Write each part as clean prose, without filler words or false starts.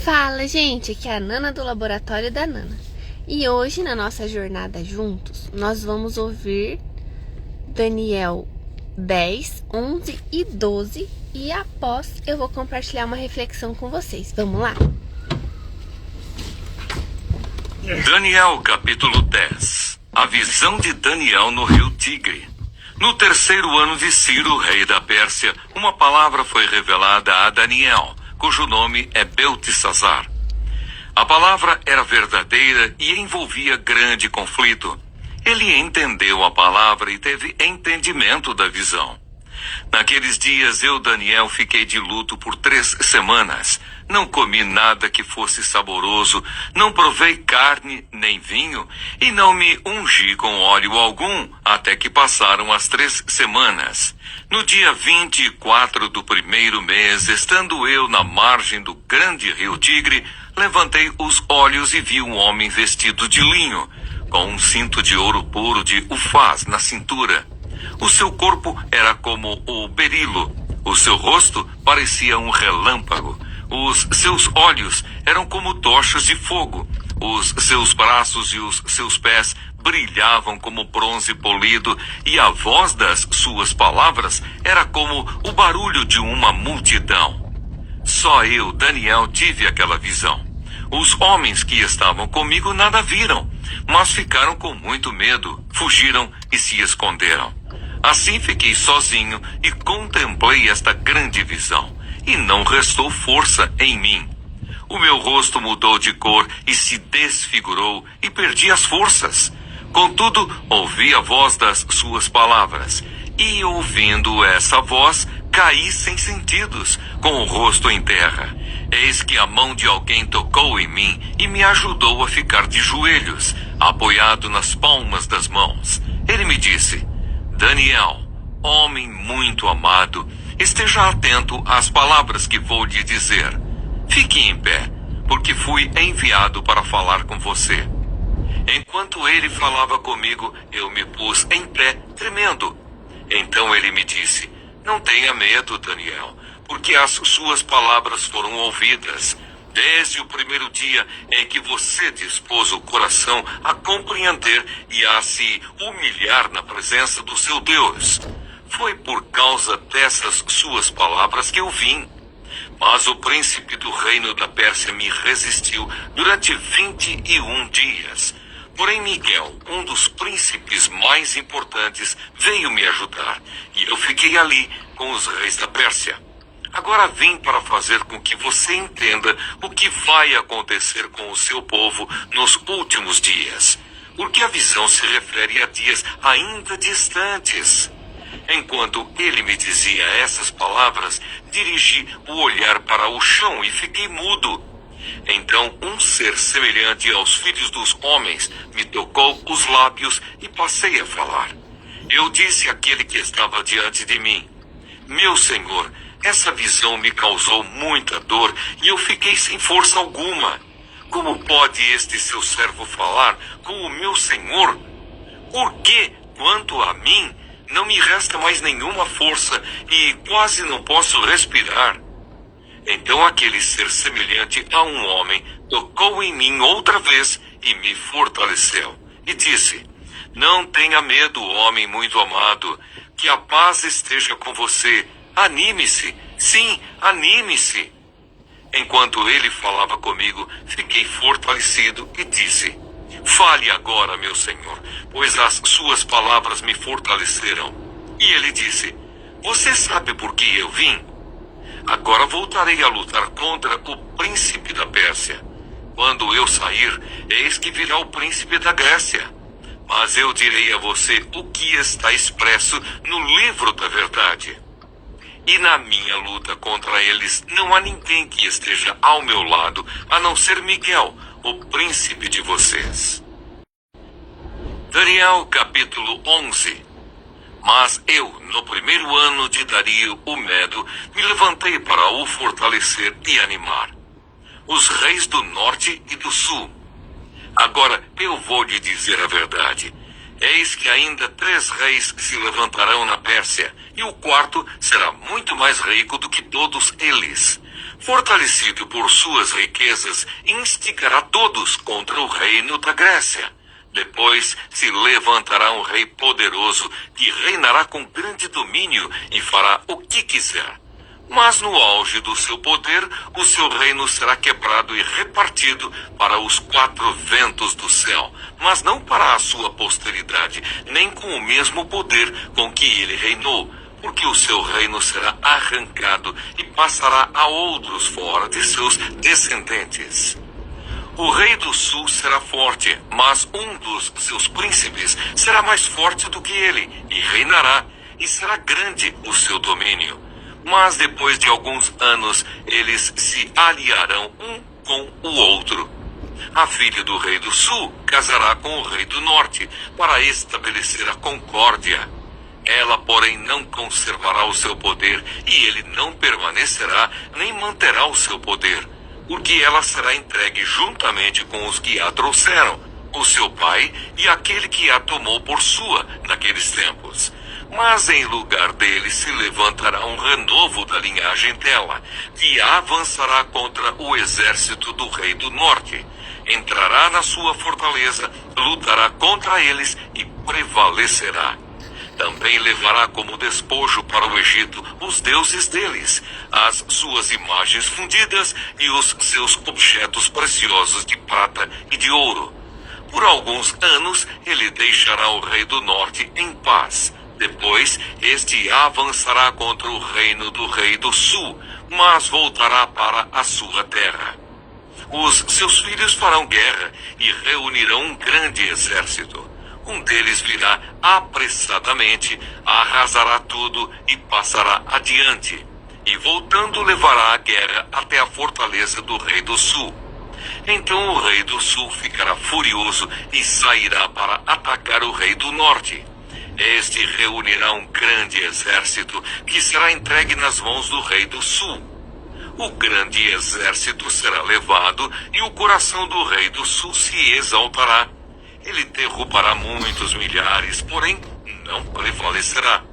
Fala, gente, aqui é a Nana do Laboratório da Nana. E hoje, na nossa jornada juntos, nós vamos ouvir Daniel 10, 11 e 12. E após, eu vou compartilhar uma reflexão com vocês. Vamos lá? Daniel capítulo 10. A visão de Daniel no rio Tigre. No terceiro ano de Ciro, rei da Pérsia, uma palavra foi revelada a Daniel, cujo nome é Beltesazar. A palavra era verdadeira e envolvia grande conflito. Ele entendeu a palavra e teve entendimento da visão. Naqueles dias eu, Daniel, fiquei de luto por 3 semanas. Não comi nada que fosse saboroso, não provei carne nem vinho, e não me ungi com óleo algum, até que passaram as 3 semanas. No dia 24 do primeiro mês, estando eu na margem do grande rio Tigre, levantei os olhos e vi um homem vestido de linho, com um cinto de ouro puro de Ufaz na cintura. O seu corpo era como o berilo, o seu rosto parecia um relâmpago, os seus olhos eram como tochas de fogo, os seus braços e os seus pés brilhavam como bronze polido, e a voz das suas palavras era como o barulho de uma multidão. Só eu, Daniel, tive aquela visão. Os homens que estavam comigo nada viram, mas ficaram com muito medo, fugiram e se esconderam. Assim fiquei sozinho e contemplei esta grande visão, e não restou força em mim. O meu rosto mudou de cor e se desfigurou, e perdi as forças. Contudo, ouvi a voz das suas palavras, e ouvindo essa voz, caí sem sentidos, com o rosto em terra. Eis que a mão de alguém tocou em mim e me ajudou a ficar de joelhos, apoiado nas palmas das mãos. Ele me disse: Daniel, homem muito amado, esteja atento às palavras que vou lhe dizer. Fique em pé, porque fui enviado para falar com você. Enquanto ele falava comigo, eu me pus em pé, tremendo. Então ele me disse: não tenha medo, Daniel, porque as suas palavras foram ouvidas. Desde o primeiro dia em que você dispôs o coração a compreender e a se humilhar na presença do seu Deus. Foi por causa dessas suas palavras que eu vim. Mas o príncipe do reino da Pérsia me resistiu durante 21 dias. Porém Miguel, um dos príncipes mais importantes, veio me ajudar, e eu fiquei ali com os reis da Pérsia. Agora vim para fazer com que você entenda o que vai acontecer com o seu povo nos últimos dias, porque a visão se refere a dias ainda distantes. Enquanto ele me dizia essas palavras, dirigi o olhar para o chão e fiquei mudo. Então um ser semelhante aos filhos dos homens me tocou os lábios e passei a falar. Eu disse àquele que estava diante de mim: meu Senhor, essa visão me causou muita dor e eu fiquei sem força alguma. Como pode este seu servo falar com o meu Senhor? Porque, quanto a mim, não me resta mais nenhuma força e quase não posso respirar. Então aquele ser semelhante a um homem tocou em mim outra vez e me fortaleceu. E disse: não tenha medo, homem muito amado, que a paz esteja com você. Anime-se, sim, anime-se. Enquanto ele falava comigo, fiquei fortalecido e disse: fale agora, meu Senhor, pois as suas palavras me fortaleceram. E ele disse: você sabe por que eu vim? Agora voltarei a lutar contra o príncipe da Pérsia. Quando eu sair, eis que virá o príncipe da Grécia. Mas eu direi a você o que está expresso no livro da verdade. E na minha luta contra eles não há ninguém que esteja ao meu lado, a não ser Miguel, o príncipe de vocês. Daniel capítulo 11. Mas eu, no primeiro ano de Dario o Medo, me levantei para o fortalecer e animar os reis do norte e do sul. Agora eu vou lhe dizer a verdade. Eis que ainda 3 reis se levantarão na Pérsia, e o quarto será muito mais rico do que todos eles. Fortalecido por suas riquezas, instigará todos contra o reino da Grécia. Depois se levantará um rei poderoso que reinará com grande domínio e fará o que quiser. Mas no auge do seu poder, o seu reino será quebrado e repartido para os 4 ventos do céu, mas não para a sua posteridade, nem com o mesmo poder com que ele reinou, porque o seu reino será arrancado e passará a outros fora de seus descendentes. O rei do sul será forte, mas um dos seus príncipes será mais forte do que ele, e reinará, e será grande o seu domínio. Mas depois de alguns anos, eles se aliarão um com o outro. A filha do rei do sul casará com o rei do norte, para estabelecer a concórdia. Ela, porém, não conservará o seu poder, e ele não permanecerá, nem manterá o seu poder, porque ela será entregue juntamente com os que a trouxeram, o seu pai e aquele que a tomou por sua naqueles tempos. Mas em lugar dele se levantará um renovo da linhagem dela, que avançará contra o exército do rei do norte. Entrará na sua fortaleza, lutará contra eles e prevalecerá. Também levará como despojo para o Egito os deuses deles, as suas imagens fundidas e os seus objetos preciosos de prata e de ouro. Por alguns anos ele deixará o rei do norte em paz. Depois, este avançará contra o reino do rei do sul, mas voltará para a sua terra. Os seus filhos farão guerra e reunirão um grande exército. Um deles virá apressadamente, arrasará tudo e passará adiante. E voltando levará a guerra até a fortaleza do rei do sul. Então o rei do sul ficará furioso e sairá para atacar o rei do norte. Este reunirá um grande exército que será entregue nas mãos do rei do sul. O grande exército será levado e o coração do rei do sul se exaltará. Ele derrubará muitos milhares, porém não prevalecerá.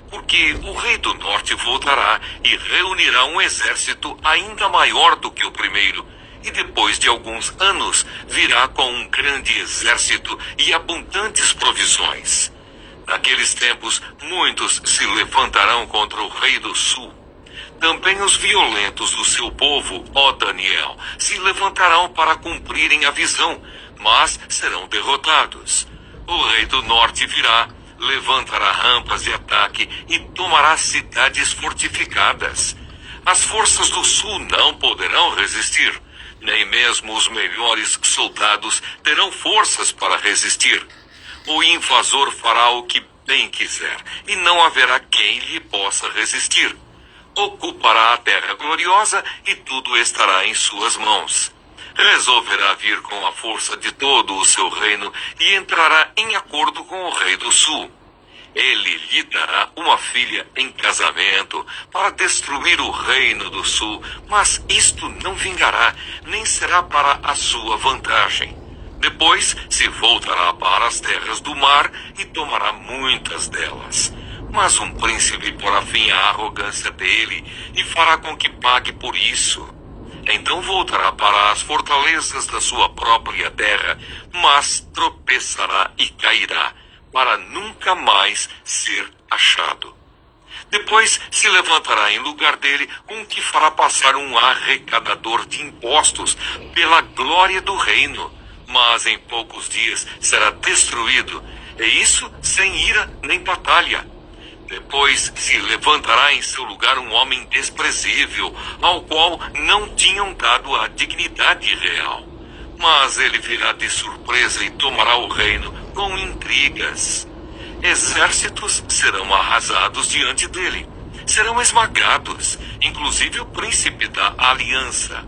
Porque o rei do norte voltará e reunirá um exército ainda maior do que o primeiro. E depois de alguns anos virá com um grande exército e abundantes provisões. Naqueles tempos, muitos se levantarão contra o rei do sul. Também os violentos do seu povo, ó Daniel, se levantarão para cumprirem a visão, mas serão derrotados. O rei do norte virá, levantará rampas de ataque e tomará cidades fortificadas. As forças do sul não poderão resistir, nem mesmo os melhores soldados terão forças para resistir. O invasor fará o que bem quiser, e não haverá quem lhe possa resistir. Ocupará a terra gloriosa e tudo estará em suas mãos. Resolverá vir com a força de todo o seu reino e entrará em acordo com o rei do sul. Ele lhe dará uma filha em casamento para destruir o reino do sul, mas isto não vingará, nem será para a sua vantagem. Depois se voltará para as terras do mar e tomará muitas delas. Mas um príncipe porá fim à arrogância dele e fará com que pague por isso. Então voltará para as fortalezas da sua própria terra, mas tropeçará e cairá, para nunca mais ser achado. Depois se levantará em lugar dele um que fará passar um arrecadador de impostos pela glória do reino, mas em poucos dias será destruído, e isso sem ira nem batalha. Depois se levantará em seu lugar um homem desprezível, ao qual não tinham dado a dignidade real. Mas ele virá de surpresa e tomará o reino com intrigas. Exércitos serão arrasados diante dele, serão esmagados, inclusive o príncipe da aliança.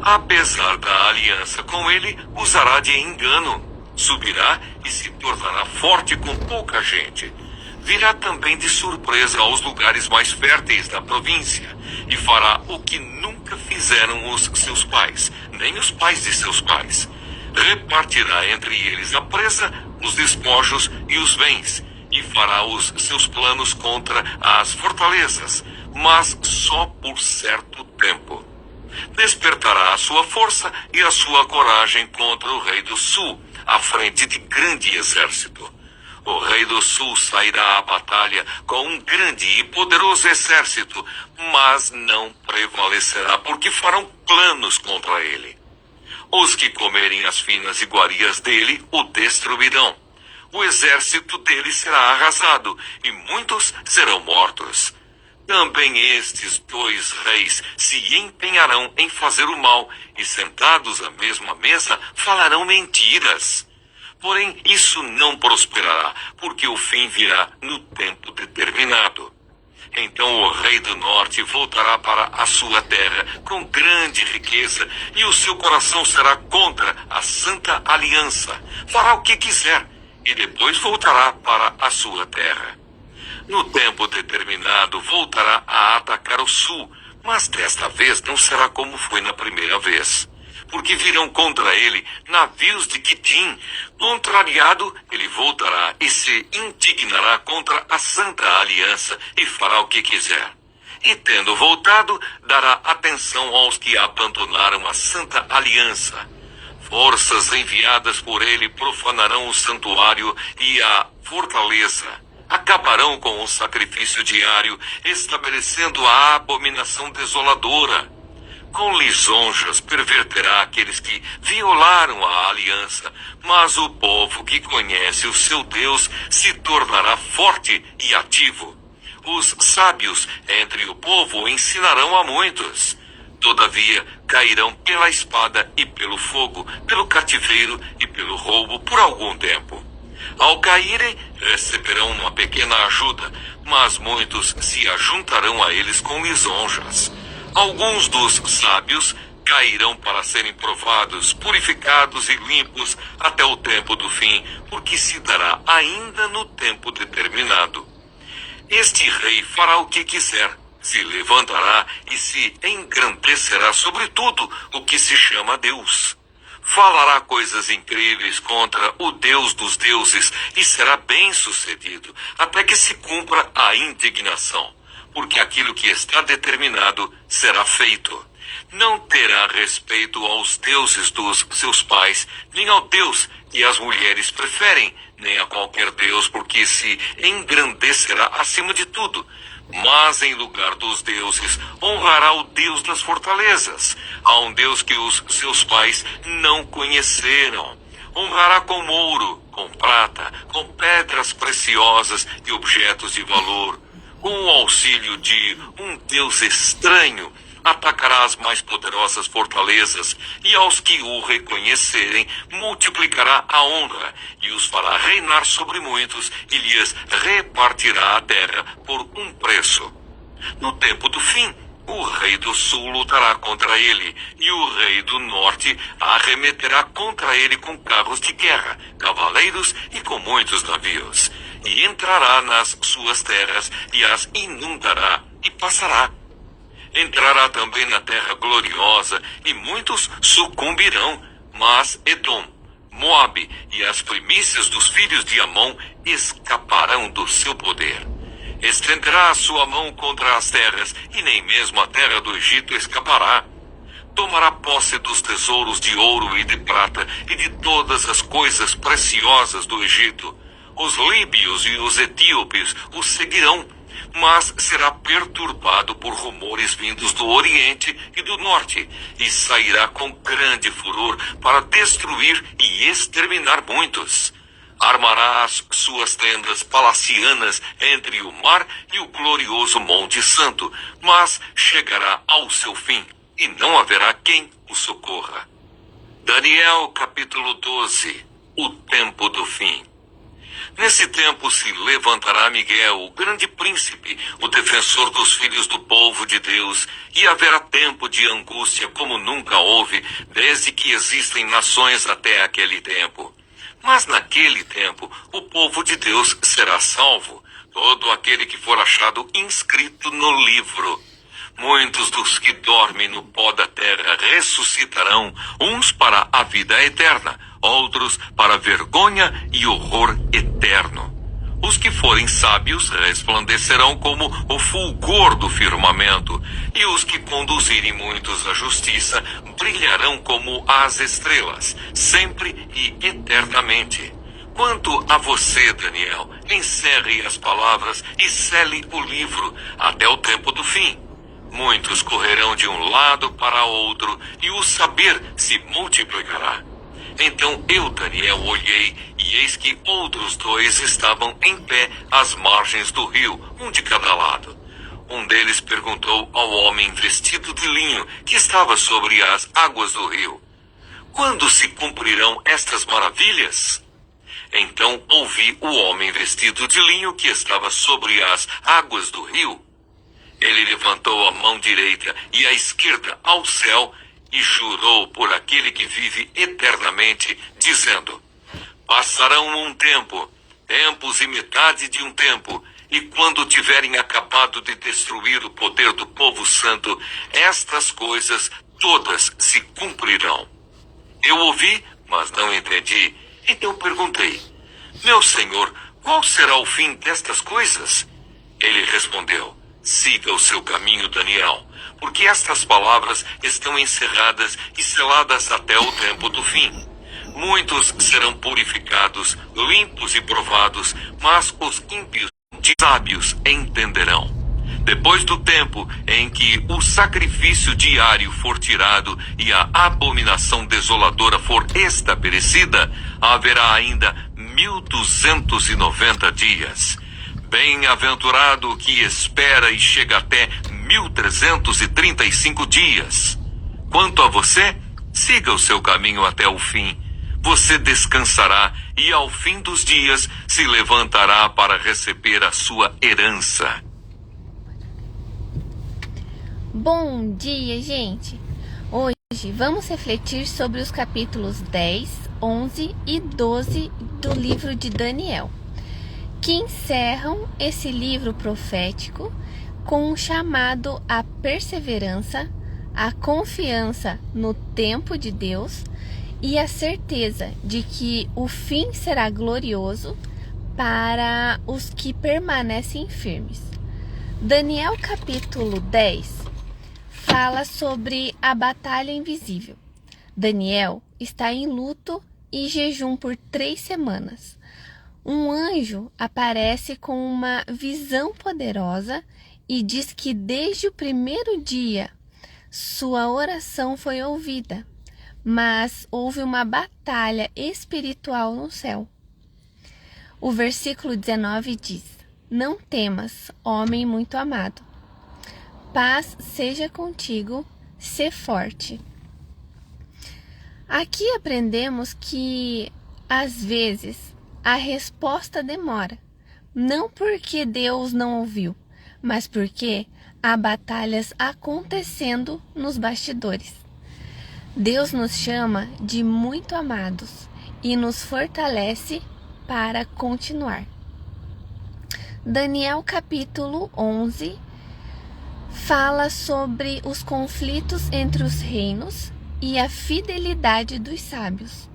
Apesar da aliança com ele, usará de engano, subirá e se tornará forte com pouca gente. Virá também de surpresa aos lugares mais férteis da província, e fará o que nunca fizeram os seus pais, nem os pais de seus pais. Repartirá entre eles a presa, os despojos e os bens, e fará os seus planos contra as fortalezas, mas só por certo tempo. Despertará a sua força e a sua coragem contra o rei do sul, à frente de grande exército. O rei do sul sairá à batalha com um grande e poderoso exército, mas não prevalecerá, porque farão planos contra ele. Os que comerem as finas iguarias dele o destruirão. O exército dele será arrasado, e muitos serão mortos. Também estes 2 reis se empenharão em fazer o mal, e sentados à mesma mesa falarão mentiras. Porém, isso não prosperará, porque o fim virá no tempo determinado. Então o rei do norte voltará para a sua terra com grande riqueza, e o seu coração será contra a Santa Aliança. Fará o que quiser, e depois voltará para a sua terra. No tempo determinado voltará a atacar o sul, mas desta vez não será como foi na primeira vez. Porque virão contra ele navios de Quitim. Contrariado, ele voltará e se indignará contra a Santa Aliança e fará o que quiser. E tendo voltado, dará atenção aos que abandonaram a Santa Aliança. Forças enviadas por ele profanarão o santuário e a fortaleza. Acabarão com o sacrifício diário, estabelecendo a abominação desoladora. Com lisonjas perverterá aqueles que violaram a aliança, mas o povo que conhece o seu Deus se tornará forte e ativo. Os sábios entre o povo ensinarão a muitos. Todavia, cairão pela espada e pelo fogo, pelo cativeiro e pelo roubo por algum tempo. Ao caírem, receberão uma pequena ajuda, mas muitos se ajuntarão a eles com lisonjas. Alguns dos sábios cairão para serem provados, purificados e limpos até o tempo do fim, porque se dará ainda no tempo determinado. Este rei fará o que quiser, se levantará e se engrandecerá sobre tudo o que se chama Deus. Falará coisas incríveis contra o Deus dos deuses e será bem-sucedido, até que se cumpra a indignação. Porque aquilo que está determinado será feito. Não terá respeito aos deuses dos seus pais, nem ao Deus que as mulheres preferem, nem a qualquer Deus, porque se engrandecerá acima de tudo. Mas em lugar dos deuses, honrará o Deus das fortalezas, a um Deus que os seus pais não conheceram. Honrará com ouro, com prata, com pedras preciosas e objetos de valor. Com o auxílio de um Deus estranho, atacará as mais poderosas fortalezas, e aos que o reconhecerem, multiplicará a honra, e os fará reinar sobre muitos, e lhes repartirá a terra por um preço. No tempo do fim, o rei do sul lutará contra ele, e o rei do norte arremeterá contra ele com carros de guerra, cavaleiros e com muitos navios. E entrará nas suas terras e as inundará e passará. Entrará também na terra gloriosa e muitos sucumbirão, mas Edom, Moabe e as primícias dos filhos de Amon escaparão do seu poder. Estenderá a sua mão contra as terras e nem mesmo a terra do Egito escapará. Tomará posse dos tesouros de ouro e de prata e de todas as coisas preciosas do Egito. Os líbios e os etíopes o seguirão, mas será perturbado por rumores vindos do Oriente e do Norte, e sairá com grande furor para destruir e exterminar muitos. Armará as suas tendas palacianas entre o mar e o glorioso Monte Santo, mas chegará ao seu fim, e não haverá quem o socorra. Daniel capítulo 12. O tempo do fim. Nesse tempo se levantará Miguel, o grande príncipe, o defensor dos filhos do povo de Deus, e haverá tempo de angústia como nunca houve, desde que existem nações até aquele tempo. Mas naquele tempo o povo de Deus será salvo, todo aquele que for achado inscrito no livro. Muitos dos que dormem no pó da terra ressuscitarão, uns para a vida eterna, outros para vergonha e horror eterno. Os que forem sábios resplandecerão como o fulgor do firmamento, e os que conduzirem muitos à justiça brilharão como as estrelas, sempre e eternamente. Quanto a você, Daniel, encerre as palavras e cele o livro até o tempo do fim. Muitos correrão de um lado para outro, e o saber se multiplicará. Então eu, Daniel, olhei, e eis que outros dois estavam em pé às margens do rio, um de cada lado. Um deles perguntou ao homem vestido de linho, que estava sobre as águas do rio: quando se cumprirão estas maravilhas? Então ouvi o homem vestido de linho que estava sobre as águas do rio. Ele levantou a mão direita e a esquerda ao céu e jurou por aquele que vive eternamente, dizendo: passarão um tempo, tempos e metade de um tempo, e quando tiverem acabado de destruir o poder do povo santo, estas coisas todas se cumprirão. Eu ouvi, mas não entendi. Então perguntei: meu senhor, qual será o fim destas coisas? Ele respondeu: siga o seu caminho, Daniel, porque estas palavras estão encerradas e seladas até o tempo do fim. Muitos serão purificados, limpos e provados, mas os ímpios e sábios entenderão. Depois do tempo em que o sacrifício diário for tirado e a abominação desoladora for estabelecida, haverá ainda 1290 dias. Bem-aventurado o que espera e chega até 1335 dias. Quanto a você, siga o seu caminho até o fim. Você descansará e ao fim dos dias se levantará para receber a sua herança. Bom dia, gente! Hoje vamos refletir sobre os capítulos 10, 11 e 12 do livro de Daniel, que encerram esse livro profético com um chamado à perseverança, à confiança no tempo de Deus e a certeza de que o fim será glorioso para os que permanecem firmes. Daniel capítulo 10 fala sobre a batalha invisível. Daniel está em luto e jejum por 3 semanas. Um anjo aparece com uma visão poderosa e diz que desde o primeiro dia sua oração foi ouvida, mas houve uma batalha espiritual no céu. O versículo 19 diz: não temas, homem muito amado. Paz seja contigo, sê forte. Aqui aprendemos que, às vezes, a resposta demora, não porque Deus não ouviu, mas porque há batalhas acontecendo nos bastidores. Deus nos chama de muito amados e nos fortalece para continuar. Daniel capítulo 11 fala sobre os conflitos entre os reinos e a fidelidade dos sábios.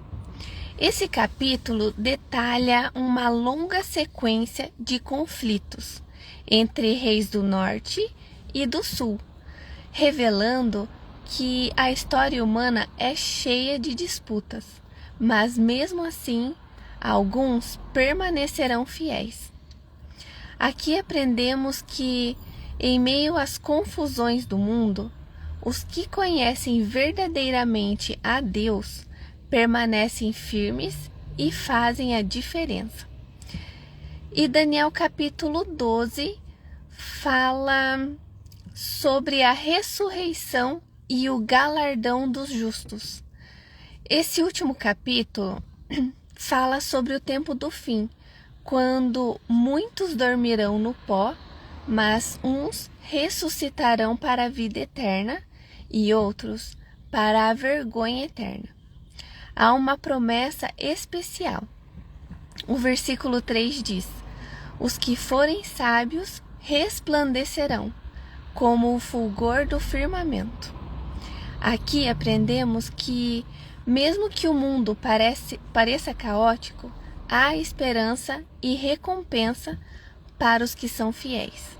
Esse capítulo detalha uma longa sequência de conflitos entre reis do norte e do sul, revelando que a história humana é cheia de disputas, mas mesmo assim, alguns permanecerão fiéis. Aqui aprendemos que, em meio às confusões do mundo, os que conhecem verdadeiramente a Deus permanecem firmes e fazem a diferença. E Daniel capítulo 12 fala sobre a ressurreição e o galardão dos justos. Esse último capítulo fala sobre o tempo do fim, quando muitos dormirão no pó, mas uns ressuscitarão para a vida eterna e outros para a vergonha eterna. Há uma promessa especial. O versículo 3 diz: os que forem sábios resplandecerão, como o fulgor do firmamento. Aqui aprendemos que, mesmo que o mundo pareça caótico, há esperança e recompensa para os que são fiéis.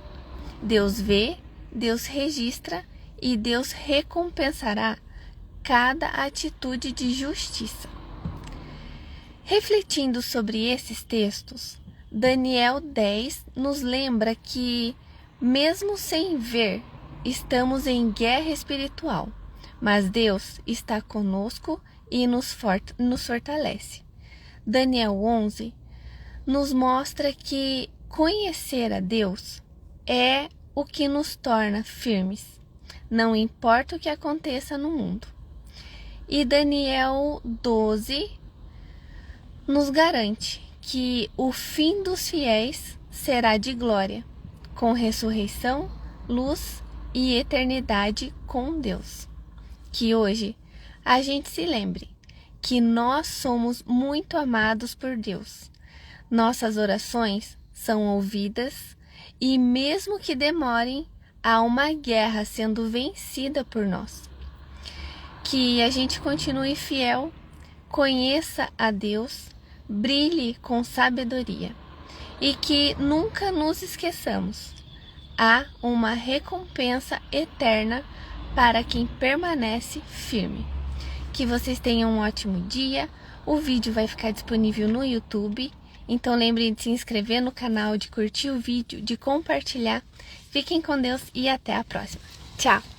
Deus vê, Deus registra e Deus recompensará cada atitude de justiça. Refletindo sobre esses textos, Daniel 10 nos lembra que, mesmo sem ver, estamos em guerra espiritual, mas Deus está conosco e nos fortalece. Daniel 11 nos mostra que conhecer a Deus é o que nos torna firmes, não importa o que aconteça no mundo. E Daniel 12 nos garante que o fim dos fiéis será de glória, com ressurreição, luz e eternidade com Deus. Que hoje a gente se lembre que nós somos muito amados por Deus. Nossas orações são ouvidas e, mesmo que demorem, há uma guerra sendo vencida por nós. Que a gente continue fiel, conheça a Deus, brilhe com sabedoria e que nunca nos esqueçamos. Há uma recompensa eterna para quem permanece firme. Que vocês tenham um ótimo dia. O vídeo vai ficar disponível no YouTube. Então lembrem de se inscrever no canal, de curtir o vídeo, de compartilhar. Fiquem com Deus e até a próxima. Tchau!